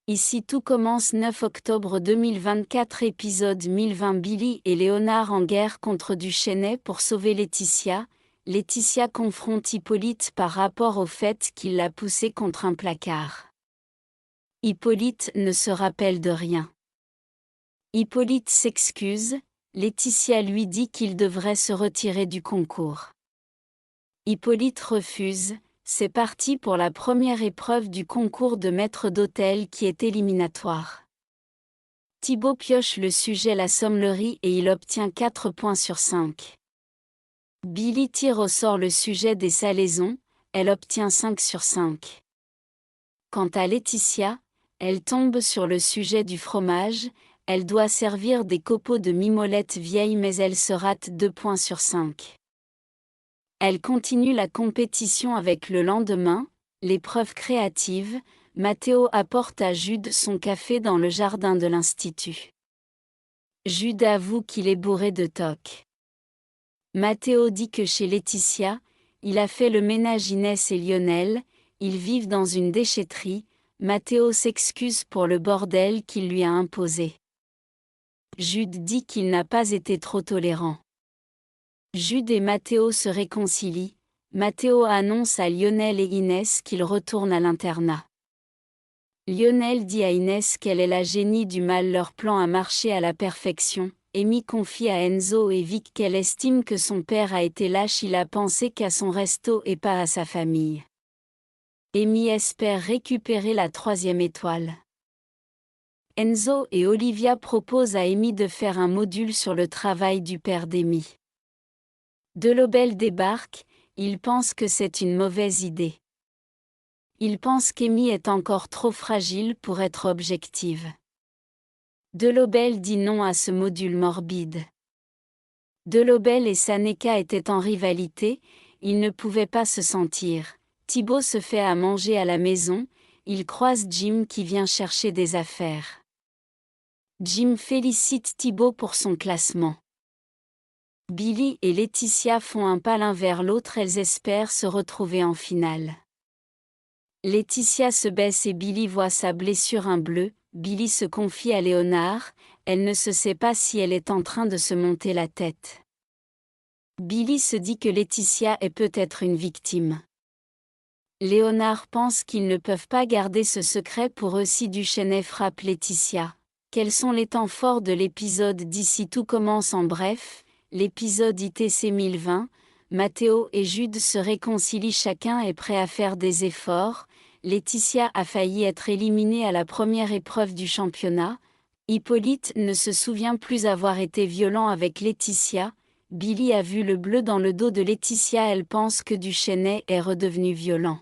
Ici tout commence 9 octobre 2024 épisode 1020 Billy et Léonard en guerre contre Duchesnay pour sauver Laetitia. Laetitia confronte Hippolyte par rapport au fait qu'il l'a poussée contre un placard. Hippolyte ne se rappelle de rien. Hippolyte s'excuse, Laetitia lui dit qu'il devrait se retirer du concours. Hippolyte refuse. C'est parti pour la première épreuve du concours de maître d'hôtel qui est éliminatoire. Thibaut pioche le sujet la sommellerie et il obtient 4 points sur 5. Billy tire au sort le sujet des salaisons, elle obtient 5 sur 5. Quant à Laetitia, elle tombe sur le sujet du fromage, elle doit servir des copeaux de mimolette vieille mais elle se rate 2 points sur 5. Elle continue la compétition avec le lendemain, l'épreuve créative, Mathéo apporte à Jude son café dans le jardin de l'Institut. Jude avoue qu'il est bourré de toc. Mathéo dit que chez Laetitia, il a fait le ménage Inès et Lionel, ils vivent dans une déchetterie, Mathéo s'excuse pour le bordel qu'il lui a imposé. Jude dit qu'il n'a pas été trop tolérant. Jude et Mathéo se réconcilient, Mathéo annonce à Lionel et Inès qu'ils retournent à l'internat. Lionel dit à Inès qu'elle est la génie du mal, leur plan a marché à la perfection. Amy confie à Enzo et Vic qu'elle estime que son père a été lâche, il a pensé qu'à son resto et pas à sa famille. Amy espère récupérer la 3e étoile. Enzo et Olivia proposent à Amy de faire un module sur le travail du père d'Amy. Delobel débarque, il pense que c'est une mauvaise idée. Il pense qu'Amy est encore trop fragile pour être objective. Delobel dit non à ce module morbide. Delobel et Saneka étaient en rivalité, ils ne pouvaient pas se sentir. Thibaut se fait à manger à la maison, il croise Jim qui vient chercher des affaires. Jim félicite Thibaut pour son classement. Billy et Laetitia font un pas l'un vers l'autre, elles espèrent se retrouver en finale. Laetitia se baisse et Billy voit sa blessure un bleu, Billy se confie à Léonard, elle ne se sait pas si elle est en train de se monter la tête. Billy se dit que Laetitia est peut-être une victime. Léonard pense qu'ils ne peuvent pas garder ce secret pour eux si Duchesnay frappe Laetitia. Quels sont les temps forts de l'épisode d'ici tout commence en bref? L'épisode ITC 1020, Mathéo et Jude se réconcilient, chacun est prêt à faire des efforts, Laetitia a failli être éliminée à la première épreuve du championnat, Hippolyte ne se souvient plus avoir été violent avec Laetitia, Billy a vu le bleu dans le dos de Laetitia, elle pense que Duchesnay est redevenu violent.